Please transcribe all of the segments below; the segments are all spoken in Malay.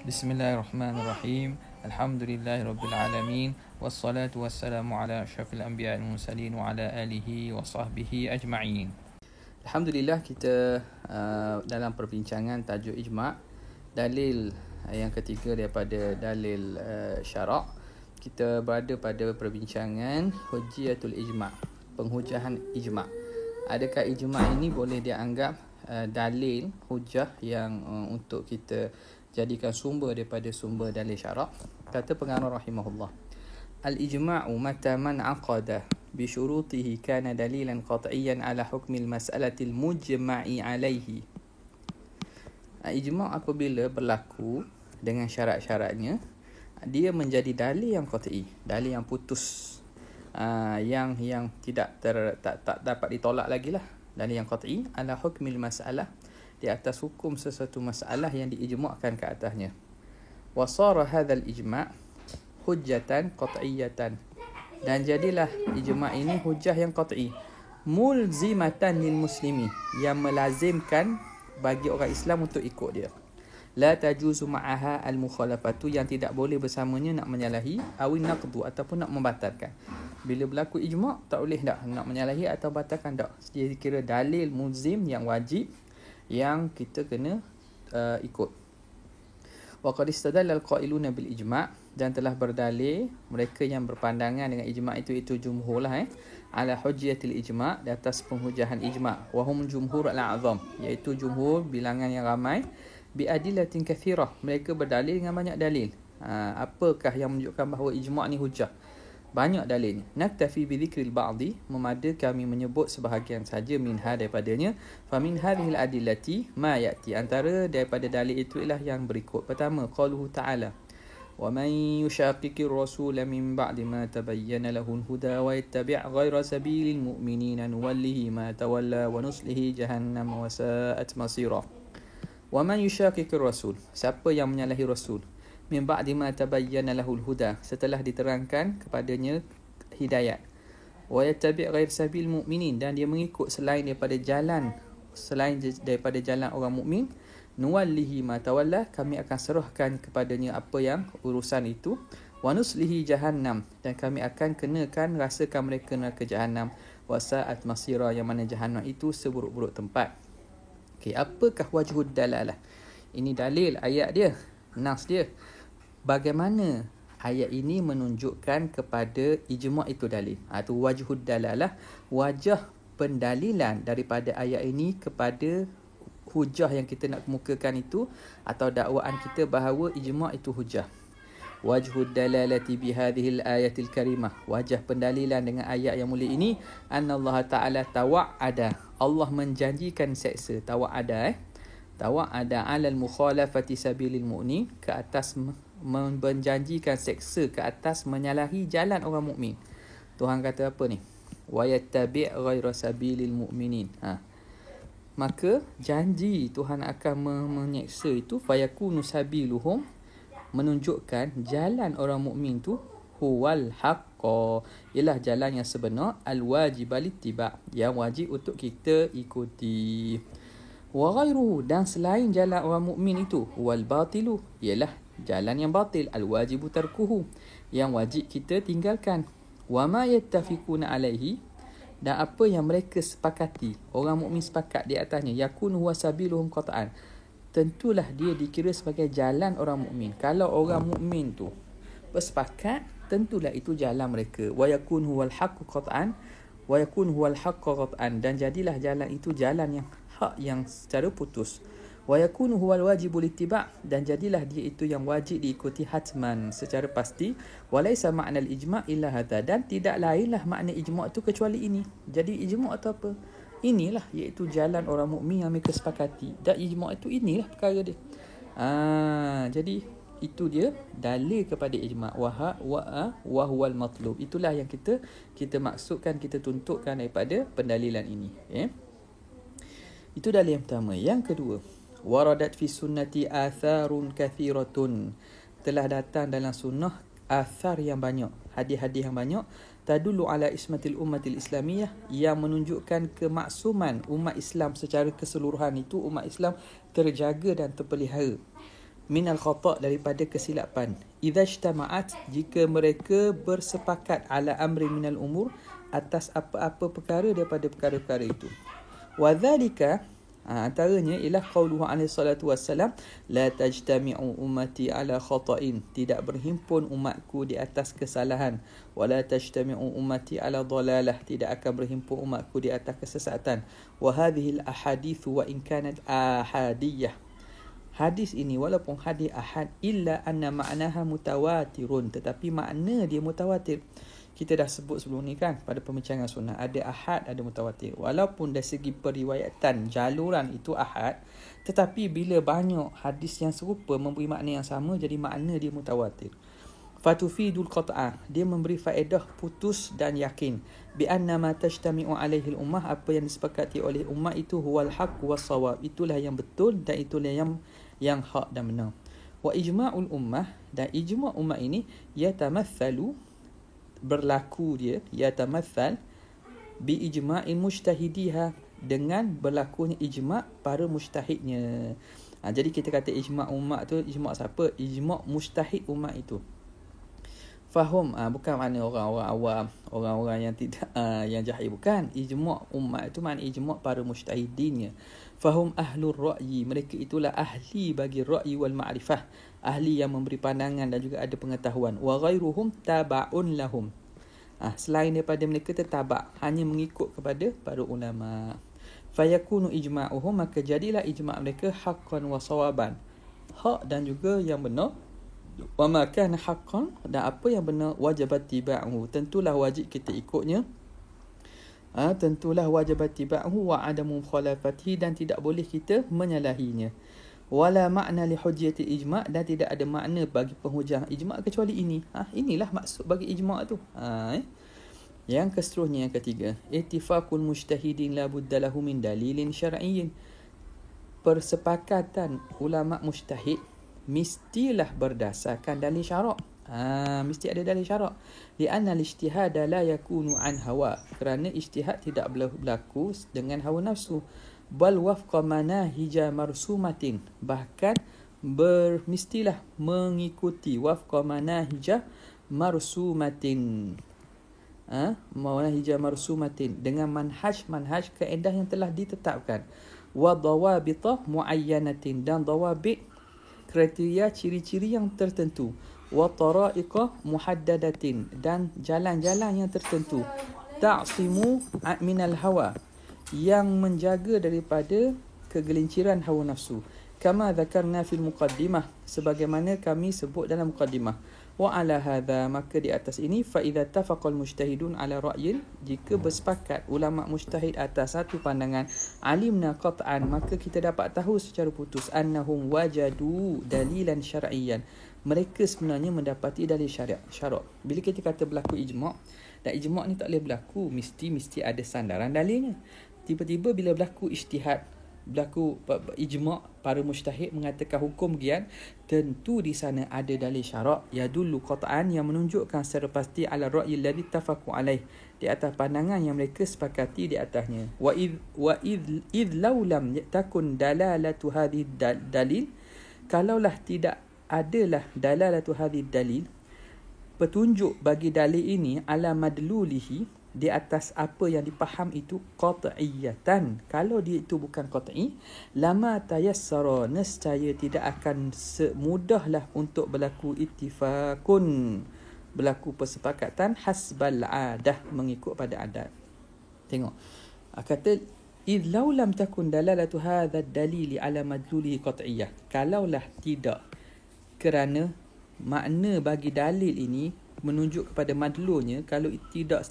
Bismillahirrahmanirrahim. Alhamdulillahirabbil alamin wassalatu wassalamu ala asyrafil anbiya'il mursalin wa ala alihi wa sahbihi ajma'in. Alhamdulillah, kita dalam perbincangan tajuk ijma', dalil yang ketiga daripada dalil syarak. Kita berada pada perbincangan hujjatul ijma', penghujahan ijma'. Adakah ijma' ini boleh dianggap dalil hujah yang untuk kita jadikan sumber daripada sumber dalil syarak? Kata pengarang rahimahullah, al-ijma'u mata man aqada bi syurutihi kana dalilan qat'iyan ala hukmil mas'alatil mujma'i alaihi. Ijma' apabila berlaku dengan syarat-syaratnya, dia menjadi dalil yang qat'i, dalil yang putus, yang tidak tak dapat ditolak lagi lah. Dalil yang qat'i ala hukmil mas'alah, di atas hukum sesuatu masalah yang diijma'kan ke atasnya. Wasara hadzal ijma' hujjatan qat'iyatan, dan jadilah ijma' ini hujah yang qat'i, mulzimatan lil muslimi, yang melazimkan bagi orang Islam untuk ikut dia. La tajuzu ma'aha al mukhalafatu, yang tidak boleh bersamanya nak menyalahi, awin naqdu, ataupun nak membatalkan. Bila berlaku ijma', tak boleh dah nak menyalahi atau batalkan, tak. Dia kira dalil mulzim yang wajib, yang kita kena ikut. Wa qad istadalla al-qailuna bil ijma', dan telah berdalil mereka yang berpandangan dengan ijma' itu jumhur lah, ala hujjatil ijma', di atas penghujahan ijma'. Wa hum jumhur al-a'zam, iaitu jumhur bilangan yang ramai, bi adillatin kathirah, mereka berdalil dengan banyak dalil. Apakah yang menunjukkan bahawa ijma' ni hujah? Banyak dalilnya. Naktafi bi dzikril ba'di, memada kami menyebut sebahagian saja minha daripadanya. Fa min hadhil adillati ma ya'ti, antara daripada dalil itu ialah yang berikut. Pertama, qauluhu ta'ala, wa man yushaqiqir rasula min ba'di ma tabayyana lahul huda wa yattabi' ghayra sabilil mu'minina nuwallihi ma tawalla wa nuslihi jahannam wa sa'at masira. Wa man yushaqiqir rasul, siapa yang menyalahi rasul, min ba'di ma tabayyana lahul huda, setelah diterangkan kepadanya hidayat, wa yattabi' ghair sabil mu'minin, dan dia mengikut selain daripada jalan orang mukmin, nuwallihi ma tawalla, kami akan serahkan kepadanya apa yang urusan itu, wa nuslihi jahannam, dan kami akan kenakan rasakan mereka neraka jahannam, wa sa'at masira, yang mana jahannam itu seburuk-buruk tempat. Okey, apakah wajhud dalalah? Ini dalil ayat dia, nas dia. Bagaimana ayat ini menunjukkan kepada ijma' itu dalil? Itu wajhud dalalah, wajah pendalilan daripada ayat ini kepada hujah yang kita nak kemukakan itu, atau dakwaan kita bahawa ijma' itu hujah. Wajhud dalalati bihadhil ayatil karimah, wajah pendalilan dengan ayat yang mulia ini, annallaha ta'ala tawa'ada, Allah menjanjikan seksa. Tawa'ada tawa'ada 'alal mukhalafati sabilil mu'min, ke atas menjanjikan seksa ke atas menyalahi jalan orang mukmin. Tuhan kata apa ni? Wa yattabi' ghaira sabilil mu'minin. Maka janji Tuhan akan menyeksa itu, fayakunu sabiluhum, menunjukkan jalan orang mukmin tu, huwal haqqa, ialah jalan yang sebenar, al wajib littiba', yang wajib untuk kita ikuti. Wa ghairuhu, dan selain jalan orang mukmin itu, wal batilu, ialah jalan yang batil, al wajibu tarkuhu, yang wajib kita tinggalkan. Wa ma yattafiquna alaihi, dan apa yang mereka sepakati, orang mukmin sepakat di atasnya, yakun huwa sabiluhum qat'an, tentulah dia dikira sebagai jalan orang mukmin. Kalau orang mukmin tu bersepakat, tentulah itu jalan mereka. Wa yakun huwal haqqu qat'an, wa yakun huwal haqqu qat'an, dan jadilah jalan itu jalan yang hak, yang secara putus. Wa yakunu huwal wajibul ittiba', dan jadilah dia itu yang wajib diikuti hatman, secara pasti. Walaysa ma'nal ijma' illa hadha, dan tidak lainlah makna ijma' itu kecuali ini. Jadi ijma' itu apa? Inilah, iaitu jalan orang mukmin yang mereka sepakati. Dan ijma' itu inilah perkara dia. Jadi itu dia dalil kepada ijma'. Wa huwal matlub, itulah yang kita maksudkan, kita tuntutkan daripada pendalilan ini. Itu dalil yang pertama. Yang kedua, waradat fi sunnati atharun kathiratun, telah datang dalam sunnah athar yang banyak, hadis-hadis yang banyak, tadullu ala ismatil ummatil islamiyah, yang menunjukkan kemaksuman umat Islam secara keseluruhan itu, umat Islam terjaga dan terpelihara. minal khata' daripada kesilapan. Idza ijtama'at, jika mereka bersepakat ala amri minal umur, atas apa-apa perkara daripada perkara-perkara itu. Wa dzalika, antaranya ialah qauluhu alaihi salatu wassalam, la tajtami'u ummati ala khata'in, tidak berhimpun umatku di atas kesalahan, wala tajtami'u ummati ala dhalalah, tidak akan berhimpun umatku di atas kesesatan. Wa hadhihi al ahadithu wa in kanat ahadiyah, hadis ini walaupun hadis ahad, illa anna ma'naha mutawatirun, tetapi makna dia mutawatir. Kita dah sebut sebelum ni kan, pada pembincangan sunnah, ada ahad, ada mutawatir. Walaupun dari segi periwayatan, jaluran itu ahad, tetapi bila banyak hadis yang serupa memberi makna yang sama, jadi makna dia mutawatir. Fatufidul qat'ah, dia memberi faedah putus dan yakin. Bi anna ma tajtami'u alaihi al-ummah, apa yang disepakati oleh ummah itu huwal haqq was shawab, itulah yang betul dan itulah yang hak dan benar. Wa ijma'ul ummah, dan ijma' ummah ini yatamathalu, berlaku dia, yatamathal bi ijma'il mujtahidiha, dengan berlakunya ijma' para mujtahidnya. Jadi kita kata ijma' ummah tu, ijma' siapa? Ijma' mujtahid ummah itu. Fahum, bukan makna orang-orang awam, orang-orang yang tidak yang jahil, bukan. Ijma' ummah itu makna ijma' para mujtahidinnya. Fahum ahlur ra'yi, mereka itulah ahli bagi ra'yi wal ma'rifah, ahli yang memberi pandangan dan juga ada pengetahuan. Wa ghairuhum taba'un lahum, selain daripada mereka tertabak, hanya mengikut kepada para ulama. Fayakunu ijma'uhum, maka jadilah ijma' mereka haqqan wa sawaban, hak dan juga yang benar. Wa ma kana haqqan, dan apa yang benar, wajibat tiba'uhu, tentulah wajib kita ikutnya. Tentulah wajibat tiba'uhu wa adamu mukhalafatihi, dan tidak boleh kita menyalahinya. Wala makna li hujjati ijma', dan tidak ada makna bagi penghujah ijma' kecuali ini. Inilah maksud bagi ijma' tu. Yang keseterusnya, yang ketiga, ittifaqul mujtahidin la budda lahu min dalilin syar'iyyin, persepakatan ulama mujtahid mestilah berdasarkan dalil syarak. Mesti ada dalil syarak. Li'anna al-ijtihada la yakunu an hawa, kerana ijtihad tidak berlaku dengan hawa nafsu. Bal wafqa manahija marsumatin, bahkan mestilah mengikuti wafqa manahija marsumatin, manahija marsumatin, dengan manhaj kaedah yang telah ditetapkan. Wa dawabita muayyanatin, dan dawabit, kriteria ciri-ciri yang tertentu. Wa tara'iqa muhaddadatin, dan jalan-jalan yang tertentu. Ta'simu minal hawa, yang menjaga daripada kegelinciran hawa nafsu. Kama dzakarna fil muqaddimah, sebagaimana kami sebut dalam muqaddimah. Wa ala hadha, maka di atas ini, fa idza tafaqal mujtahidun ala ra'yin, jika bersepakat ulama mujtahid atas satu pandangan, alimna qat'an, maka kita dapat tahu secara putus, annahum wajadu dalilan syar'iyyan, mereka sebenarnya mendapati dalil syarak. Bila kita kata berlaku ijma', dan ijma' ni tak boleh berlaku mesti ada sandaran dalilnya. Tiba-tiba bila berlaku ijtihad, berlaku ijma', para mujtahid mengatakan hukum gian, tentu di sana ada dalil syarak, yadullu qat'an, yang menunjukkan secara pasti ala ra'yi alladhi tafaqu alaih, di atas pandangan yang mereka sepakati di atasnya. Wa id law lam takun dalalatu hadhihi dalil, kalaulah tidak adalah dalalatu hadhihi dalil, petunjuk bagi dalil ini, ala madlulihi, di atas apa yang dipaham itu, qat'iyatan, kalau dia itu bukan qat'i, lama tayassara, nescaya tidak akan semudahlah untuk berlaku ittifaqun, berlaku persepakatan, hasbal adah, mengikut pada adat. Tengok, kata idh law lam takun dalalatu hadha dalili ala madlulihi qat'iyah, kalaulah tidak, kerana makna bagi dalil ini menunjuk kepada madlulnya, kalau tidak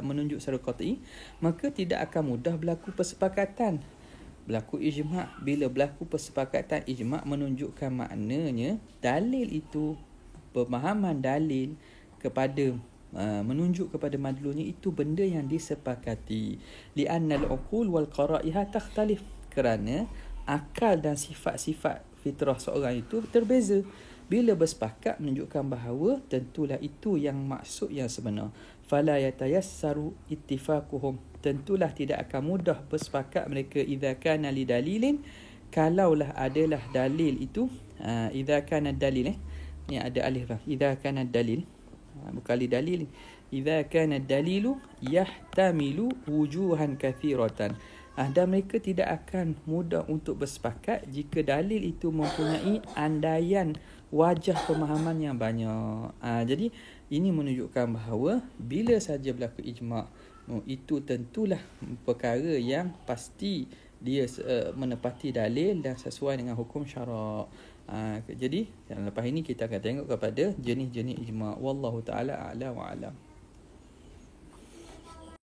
menunjuk secara qat'i, maka tidak akan mudah berlaku persepakatan, berlaku ijma'. Bila berlaku persepakatan ijma' menunjukkan maknanya dalil itu, pemahaman dalil kepada menunjuk kepada madlulnya itu benda yang disepakati. Li'anna al-uqul wal qara'iha takhtalif, kerana akal dan sifat-sifat fitrah seorang itu berbeza. Bila bersepakat menunjukkan bahawa tentulah itu yang maksud yang sebenar. Fala yatayassaru ittifaquhum, tentulah tidak akan mudah bersepakat mereka, idza kana li dalilin, kalaulah adalah dalil itu, idza kana dalil ni ada alif lah. Idza kana dalil, bukan dalil. Idza kana dalilu yahtamilu wujuhan kathiratan. Dan mereka tidak akan mudah untuk bersepakat jika dalil itu mempunyai andaian wajah pemahaman yang banyak. Jadi ini menunjukkan bahawa bila saja berlaku ijma', itu tentulah perkara yang pasti dia menepati dalil dan sesuai dengan hukum syarak. Jadi lepas ini kita akan tengok kepada jenis-jenis ijma'. Wallahu ta'ala a'la wa a'lam.